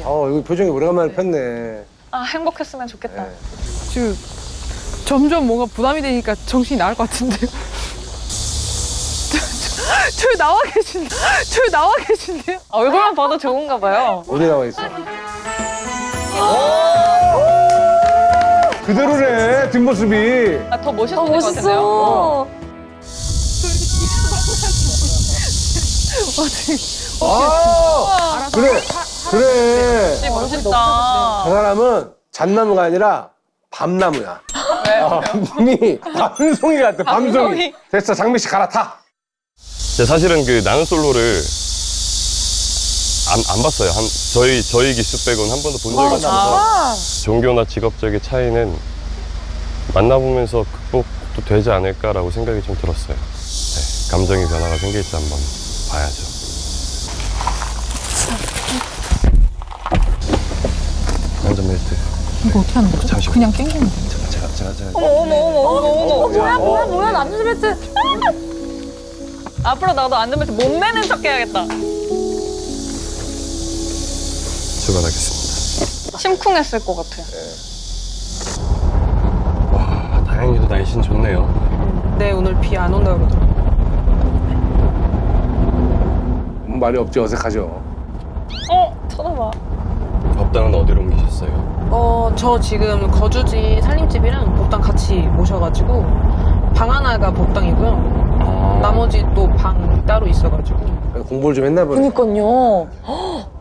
여기 표정이 오래간만에 폈네. 아, 행복했으면 좋겠다. 네. 지금 점점 뭔가 부담이 되니까 정신이 나갈 것 같은데요. 저 나와 계신데? 저 나와 계신데요? 아, 얼굴만 봐도 좋은가 봐요. 어디 나와 있어? 그대로네, 뒷모습이. 아, 더 멋있어질 것 같은데요? 멋있어. 그래, 그래. 진짜 멋있다. 저 사람은 잣나무가 아니라 밤나무야. 밤이 밤송이 같아, 밤송이. 밤송이. 됐어, 장미 씨 갈아타. 제가 사실은 그 나는 솔로를 안 봤어요. 저희 기수 빼고는 한 번도 본 적이 없어서 종교나 직업적인 차이는 만나보면서 극복도 되지 않을까라고 생각이 좀 들었어요. 네, 감정의 변화가 생길지 한번 봐야죠. 안전벨트. 이거 어떻게 하는 거죠? 잠시만요. 그냥 땡기는 거예요? 제가. 어머. 뭐야, 안전벨트. 앞으로 나도 안전벨트 못 매는 척 해야겠다. 출발하겠습니다. 심쿵했을 것 같아요. 와, 다행히도 날씨는 좋네요. 네, 오늘 비 안 온다고 그러더라고요. 말이 없지, 어색하죠. 쳐다봐. 법당은 어디로 옮기셨어요? 저 지금 거주지 살림집이랑 법당 같이 모셔가지고 방 하나가 법당이고요. 나머지 또 방 따로 있어가지고. 공부를 좀 했나 보네. 그니까요.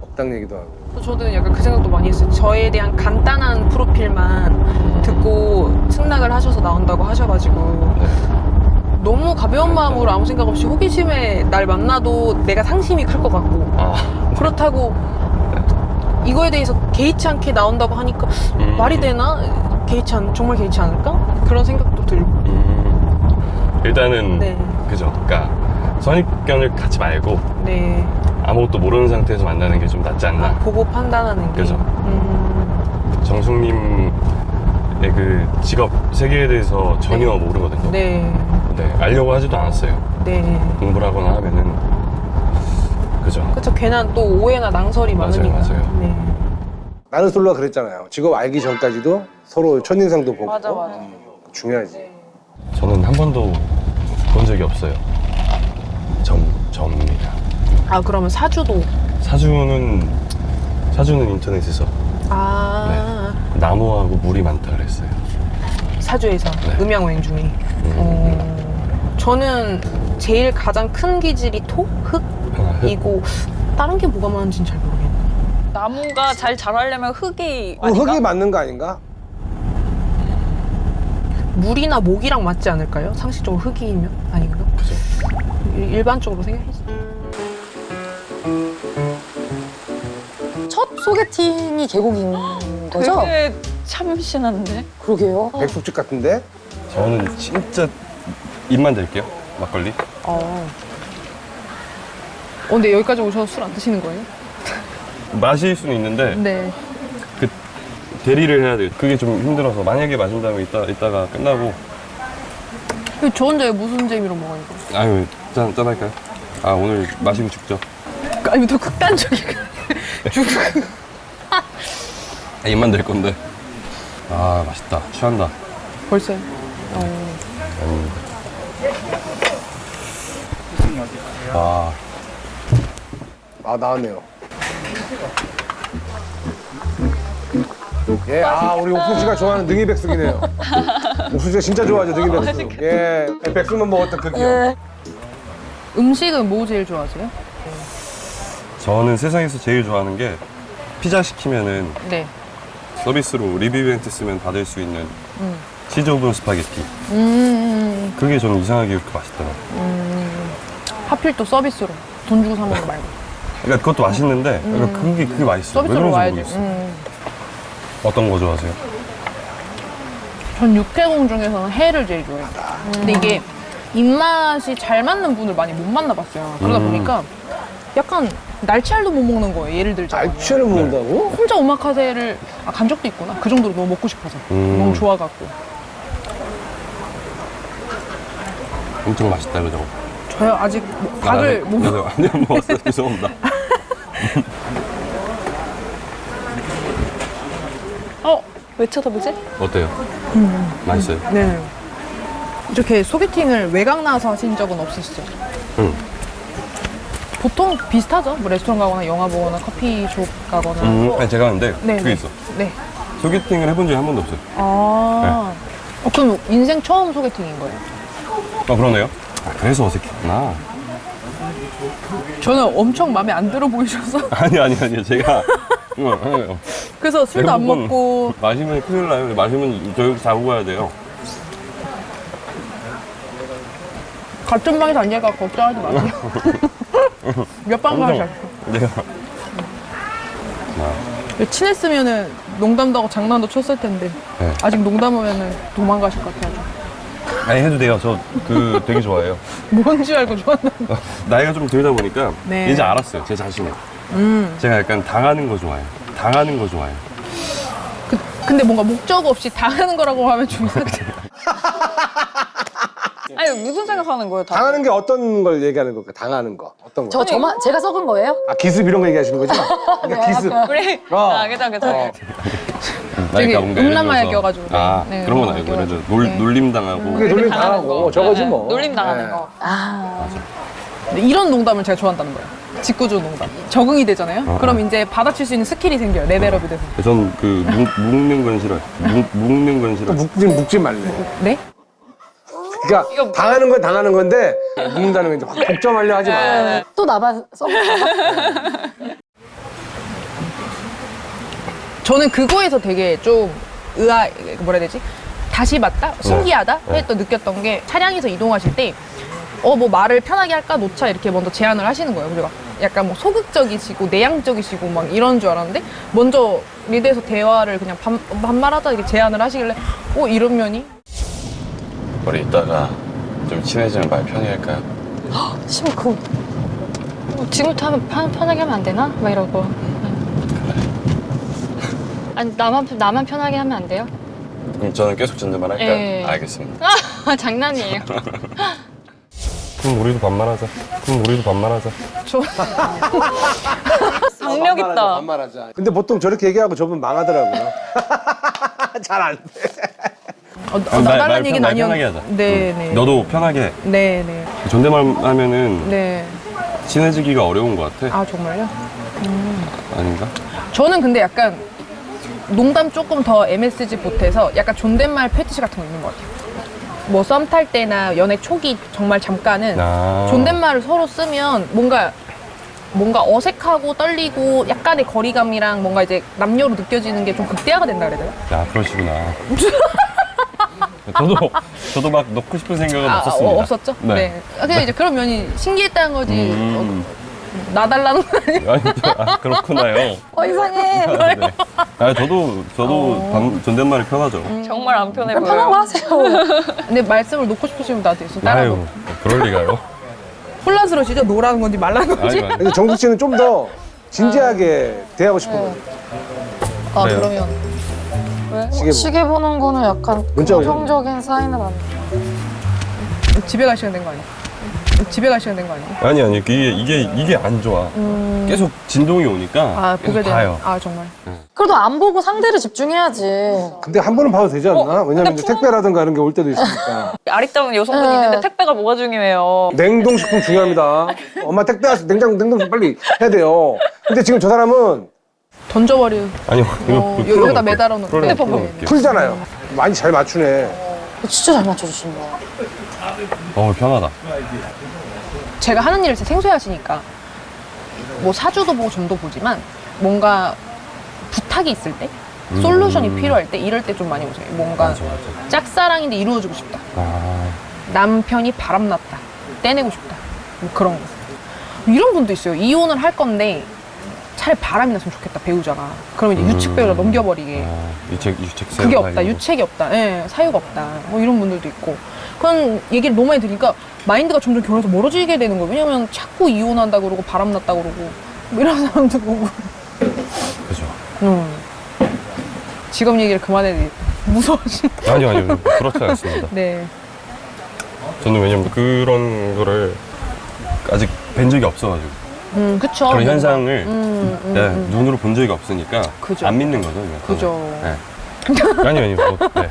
법당 얘기도 하고. 저도 약간 그 생각도 많이 했어요. 저에 대한 간단한 프로필만 듣고 승낙을 하셔서 나온다고 하셔가지고 너무 가벼운 마음으로 아무 생각 없이 호기심에 날 만나도 내가 상심이 클 것 같고 그렇다고 이거에 대해서 개의치 않게 나온다고 하니까 말이 되나? 정말 개의치 않을까? 그런 생각도 들고. 일단은 네. 그죠. 그러니까 선입견을 갖지 말고 네. 아무것도 모르는 상태에서 만나는 게 좀 낫지 않나. 보고 판단하는 게. 그죠. 정숙님의 그 직업 세계에 대해서 전혀 모르거든요. 네. 네, 알려고 하지도 않았어요. 네. 공부를 하거나 하면은 그죠. 그쵸. 괜한 또 오해나 낭설이 많으니까. 맞아요. 네. 나는 솔로가 그랬잖아요. 직업 알기 전까지도 서로 첫인상도 보고. 맞아. 중요하지. 저는 한 번도 본 적이 없어요. 점입니다. 아, 그러면 사주도. 사주는 인터넷에서 나무하고 물이 많다 그랬어요. 사주에서 네. 음양오행 중에. 저는 제일 가장 큰 기질이 토? 흙이고 다른 게 뭐가 많은지는 잘 모르겠네요. 나무가 잘 자라려면 흙이 아닌가? 흙이 맞는 거 아닌가? 물이나 목이랑 맞지 않을까요? 상식적으로 흙이면 아닌가? 그죠. 일반적으로 생각했어요. 첫 소개팅이 계곡인 거죠? 되게 참신한데? 그러게요. 백숙집 같은데? 저는 진짜 입만 댈게요. 막걸리. 근데 여기까지 오셔서 술 안 드시는 거예요? 마실 수는 있는데 네. 그 대리를 해야 돼요. 그게 좀 힘들어서 만약에 마신다면 이따가 끝나고 저 혼자 무슨 재미로 먹어요, 이거? 아유 짠할까요? 아 오늘 마시고 죽죠. 아니, 더 극단적이야. 입만 댈 건데. 아 맛있다. 취한다. 벌써요? 나왔네요. 예, 우리 옥수 씨가 좋아하는 능이 백숙이네요. 옥수 씨가 진짜 좋아하죠, 능이 백숙. 예, 백숙만 먹었던 그 기억. 음식은 뭐 제일 좋아하세요? 저는 세상에서 제일 좋아하는 게 피자 시키면은 네. 서비스로 리뷰 이벤트 쓰면 받을 수 있는 치즈 오븐 스파게티. 그게 저는 이상하게 그렇게 맛있더라고요. 하필 또 서비스로. 돈 주고 사 먹는 거 말고. 그러니까 그것도 맛있는데 그러니까 그게 맛있어요. 왜 서비스로 그런지 와야지. 모르겠어요. 어떤 거 좋아하세요? 전 육해공 중에서는 해를 제일 좋아해요. 근데 이게 입맛이 잘 맞는 분을 많이 못 만나봤어요. 그러다 보니까 약간 날치알도 못 먹는 거예요. 예를 들자면. 날치알을 먹는다고? 혼자 오마카세를 간 적도 있구나. 그 정도로 너무 먹고 싶어서. 너무 좋아갖고. 엄청 맛있다 그러죠? 저요? 아직 닭을 못 먹... 아니 안 먹었어요. 죄송합니다. 왜 쳐다보지? 어때요? 맛있어요? 네. 이렇게 소개팅을 외곽 나와서 하신 적은 없으시죠? 응. 보통 비슷하죠? 뭐 레스토랑 가거나 영화 보거나 커피숍 가거나. 아니, 제가 하는데 네, 그게 네. 있어. 네. 소개팅을 해본 적이 한 번도 없어요. 아. 그럼 인생 처음 소개팅인 거예요? 그러네요? 그래서 어색했구나. 저는 엄청 마음에 안 들어 보이셔서. 아니요. 제가 그래서 술도 안 대부분 먹고. 마시면 큰일 나요. 마시면 저희 자고 가야 돼요. 같은 방에서 앉으니까 걱정하지 마세요. 몇 방 가셔. 내가 친했으면은 농담도 하고 장난도 쳤을 텐데. 네. 아직 농담하면은 도망가실 것 같아요. 아니 해도 돼요. 저 되게 좋아해요. 뭔지 알고 좋아한다는. 나이가 좀 들다 보니까 네. 이제 알았어요. 제 자신을. 제가 약간 당하는 거 좋아해요. 근데 뭔가 목적 없이 당하는 거라고 하면 좀 이상하죠. 아니 무슨 생각하는 거예요? 다? 당하는 게 어떤 걸 얘기하는 걸까? 당하는 거 어떤 거? 제가 썩은 거예요? 아 기습 이런 거 얘기하시는 거죠? 그러니까 기습. 우리 괜찮아. 되게 나이가 뭔가 예를 음란마에 들어서- 껴가지고. 아 네, 그런 건 음란마에 아니고 그래도 껴가지고. 네. 놀림 당하고. 그게 놀림 당하는 당하고 거. 저거지 네, 뭐. 놀림 당하는 네. 거. 근데 이런 농담을 제가 좋아한다는 거예요. 짓궂은 농담. 적응이 되잖아요. 그럼 이제 받아칠 수 있는 스킬이 생겨요. 레벨업이 돼서. 전 묶는 건 싫어요. 묶는 건 또 싫어요. 묵지 말래. 네? 그러니까 당하는 건 당하는 건데 묵는다는 건 이제 확 걱정하려 하지 마. 또 나만 썩은 거야? 저는 그거에서 되게 좀 뭐라 해야 되지? 다시 봤다? 신기하다? 또 느꼈던 게 차량에서 이동하실 때 뭐 말을 편하게 할까 놓자 이렇게 먼저 제안을 하시는 거예요. 우리가 약간 뭐 소극적이시고 내향적이시고 막 이런 줄 알았는데 먼저 리드에서 대화를 그냥 반말하자 이렇게 제안을 하시길래 이런 면이 우리 이따가 좀 친해지면 말 편히 할까요? 심쿵. 지금부터 하면 편하게 하면 안 되나? 막 이러고. 아니 나만 편하게 하면 안 돼요? 그럼 저는 계속 존댓말 할까요? 예. 알겠습니다. 장난이에요. 그럼 우리도 반말하자. 박력 있다. 반말하자. 근데 보통 저렇게 얘기하고 저분 망하더라고요. 잘 안 돼. 나달라는 얘기는 말 아니었는데. 편하게 하자. 네네. 너도 편하게. 네네. 존댓말 하면은 네. 친해지기가 어려운 것 같아. 아 정말요? 아닌가? 저는 근데 약간 농담 조금 더 MSG 보태서 약간 존댓말 패티시 같은 거 있는 것 같아요. 뭐 썸 탈 때나 연애 초기 정말 잠깐은 존댓말을 서로 쓰면 뭔가 어색하고 떨리고 약간의 거리감이랑 뭔가 이제 남녀로 느껴지는 게 좀 극대화가 된다 그래야 되나? 야, 그러시구나. 저도 막 넣고 싶은 생각은 없었습니다. 없었죠? 네. 그냥 이제 그런 면이 신기했다는 거지. 나달라는 건 아니에요. 아니, 그렇구나요. 이상해. 네. 아, 저도 존댓말이 편하죠. 정말 안 편해 그럼 편한 거 보여요. 하세요. 근데 말씀을 놓고 싶으시면 나한테 있어. 아유, 따라서. 그럴 리가요. 혼란스러우시죠? 노라는 건지 말라는 건지. 아이고, 아이고. 근데 정숙 씨는 좀 더 진지하게 대하고 싶은 거예요. 아 그래요? 그러면 시계 보고. 시계 보는 거는 약간 문자 오죠? 긍정적인 사인은 아니에요. 집에 갈 시간 된 거 아니야? 집에 갈 시간 된 거 아니야? 아니, 이게 안 좋아. 계속 진동이 오니까 보게 계속 봐요. 되는. 정말. 그래도 안 보고 상대를 집중해야지. 근데 한 번은 봐도 되지 않나? 왜냐면 이제 택배라든가 이런 게 올 때도 있으니까. 아리따운 여성분이 네. 있는데 택배가 뭐가 중요해요. 냉동식품 중요합니다. 엄마 택배 왔어. 냉동식품 빨리 해야 돼요. 근데 지금 저 사람은 던져버려. 아니요, 여기다 매달아 놓은 핸드폰 핸드폰. 풀잖아요. 많이 잘 맞추네. 진짜 잘 맞춰주신다. 편하다. 제가 하는 일을 생소해 하시니까 뭐 사주도 보고 점도 보지만 뭔가 부탁이 있을 때 솔루션이 필요할 때 이럴 때 좀 많이 오세요. 뭔가 짝사랑인데 이루어지고 싶다. 남편이 바람났다. 떼내고 싶다. 뭐 그런 거. 이런 분도 있어요. 이혼을 할 건데 차라리 바람이 났으면 좋겠다, 배우자가. 그러면 이제 유책배우자 넘겨버리게. 유책 그게 없다, 유책이 없다, 사유가 없다. 뭐 이런 분들도 있고. 그런 얘기를 너무 많이 들으니까 마인드가 점점 결혼에서 멀어지게 되는 거예요. 왜냐면 자꾸 이혼한다 그러고 바람났다 그러고 뭐 이런 사람도 보고. 그죠. 직업 얘기를 그만해야 돼. 무서워지. 아니요, 그렇지 않습니다. 네. 저는 왜냐면 그런 거를 아직 뵌 적이 없어가지고 그쵸. 그런 현상을 눈으로 본 적이 없으니까 그죠. 안 믿는 거죠. 그냥. 그죠. 네. 아니요. 뭐, 네.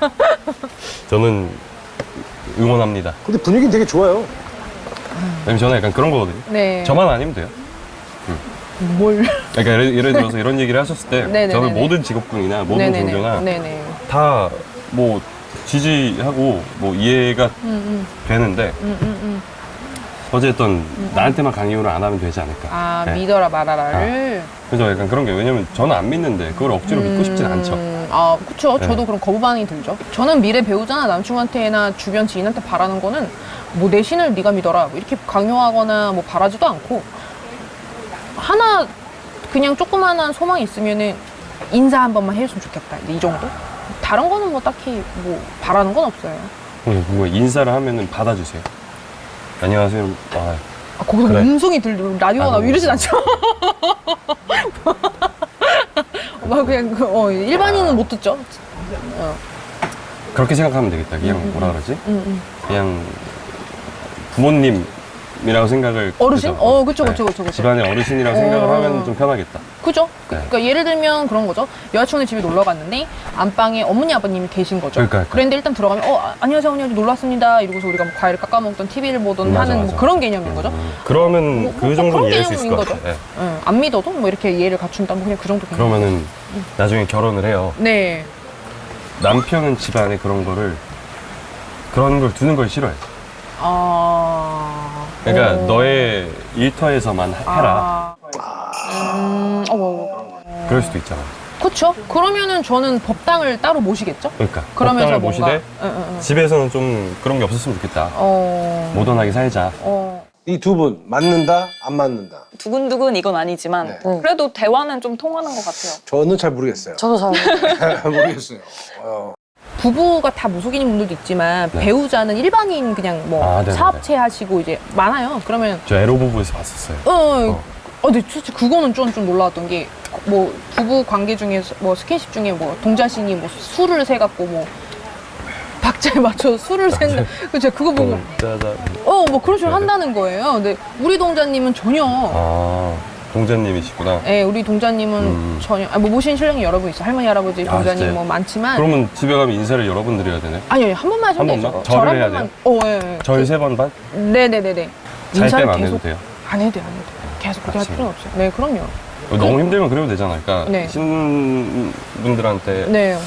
저는 응원합니다. 근데 분위기는 되게 좋아요. 왜냐면 저는 약간 그런 거거든요. 네. 저만 아니면 돼요. 뭘? 그러니까 예를 들어서 이런 얘기를 하셨을 때 네네네네. 저는 모든 직업군이나 모든 종교나 네네. 다 뭐 지지하고 뭐 이해가 되는데 어쨌든 나한테만 강요를 안 하면 되지 않을까. 아, 네. 믿어라 말아라를. 그래서 약간 그런 게 왜냐면 저는 안 믿는데 그걸 억지로 믿고 싶진 않죠. 아, 그쵸. 네. 저도 그런 거부 반응이 들죠. 저는 미래 배우자나 남친한테나 주변 지인한테 바라는 거는 뭐 내 신을 네가 믿어라 뭐 이렇게 강요하거나 뭐 바라지도 않고 하나 그냥 조그만한 소망이 있으면은 인사 한 번만 해줬으면 좋겠다. 이 정도? 다른 거는 뭐 딱히 뭐 바라는 건 없어요. 뭐 인사를 하면은 받아주세요. 안녕하세요. 아, 아, 거기서 그래. 음성이 라디오가 나고 이러진 않죠. 막 그냥 일반인은 못 듣죠. 그렇게 생각하면 되겠다. 그냥 뭐라 그러지? 그냥 부모님이라고 생각을 어르신? 그죠? 그쵸. 집안의 어르신이라고 생각을 하면 좀 편하겠다. 그죠? 네. 그러니까 예를 들면 그런 거죠. 여자친구네 집에 놀러 갔는데 안방에 어머니 아버님이 계신 거죠. 그러니까. 그런데 일단 들어가면 안녕하세요 어머니 놀러 왔습니다. 이러고서 우리가 뭐 과일을 깎아 먹던 TV를 보던 맞아, 하는 맞아. 뭐 그런 개념인 거죠. 그러면 뭐, 그 뭐 정도는 그런 이해할 수 있을 개념인 것 같아. 거죠. 네. 안 믿어도 뭐 이렇게 이해를 갖춘다 뭐 그냥 그 정도 개념. 그러면은 나중에 결혼을 해요. 네. 남편은 집안에 그런 걸 두는 걸 싫어해. 그러니까 너의 일터에서만 해라. 그럴 수도 있잖아. 그렇죠. 그러면은 저는 법당을 따로 모시겠죠. 그러니까 그러면서 법당을 뭔가 모시되 집에서는 좀 그런 게 없었으면 좋겠다. 모던하게 살자. 이 두 분 맞는다, 안 맞는다. 두근두근 이건 아니지만 네. 그래도 대화는 좀 통하는 것 같아요. 저는 잘 모르겠어요. 저도 잘. 모르겠어요. 부부가 다 무속인인 분들도 있지만 네. 배우자는 일반인 그냥 뭐 네네네. 사업체 하시고 이제 많아요. 그러면 저 에로부부에서 봤었어요. 근데 진짜 그거는 좀 놀라웠던 게 뭐 부부 관계 중에서 뭐 스킨십 중에 뭐 동자신이 뭐 술을 세 갖고 뭐 박자에 맞춰서 술을 센다. 그죠? 그거 보고 짜잔. 뭐 그런 식으로 네네. 한다는 거예요. 근데 우리 동자님은 전혀. 동자님이시구나. 네, 우리 동자님은 전혀. 뭐 모신 신랑이 여러 분 있어. 할머니, 할아버지, 동자님 진짜요? 뭐 많지만. 그러면 집에 가면 인사를 여러 번 드려야 되네. 아니요, 한 번만 하시면 한 되죠. 번만? 절을 해야 돼요? 예. 절 3번 반? 네네네네. 잘 인사를 때는 안 해도 계속 돼요? 안 해도 돼요. 계속 그렇게 할 진짜? 필요는 없어요. 네, 그럼요. 너무 힘들면 그래도 되잖아. 그러니까 네. 신분들한테 네.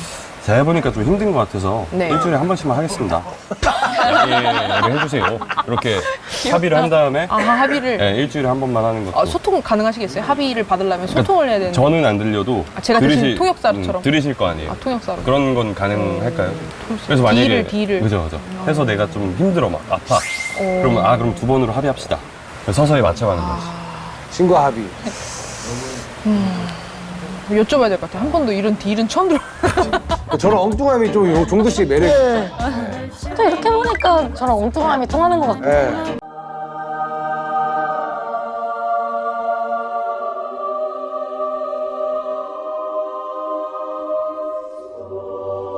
제가 해보니까 좀 힘든 것 같아서 네. 일주일에 한 번씩만 하겠습니다. 얘기를 해주세요. 이렇게 합의를 한 다음에 합의를. 네, 일주일에 한 번만 하는 것도. 소통 가능하시겠어요? 합의를 받으려면 소통을 해야 되는. 저는 안 들려도 제가 대신 통역사처럼? 들으실 거 아니에요. 통역사로. 그런 건 가능할까요? 그래서 만약에 딜을. 그죠. 해서 내가 좀 힘들어 막 아파. 그러면 그럼 2번으로 합의합시다. 서서히 맞춰가는 거지. 신고 합의. 여쭤봐야 될 것 같아요. 한 번도 이런 딜은 처음 들어. 저런 엉뚱함이 좀 종도 씨의 매력. 진짜 이렇게 보니까 저랑 엉뚱함이 통하는 것 같아요. 예.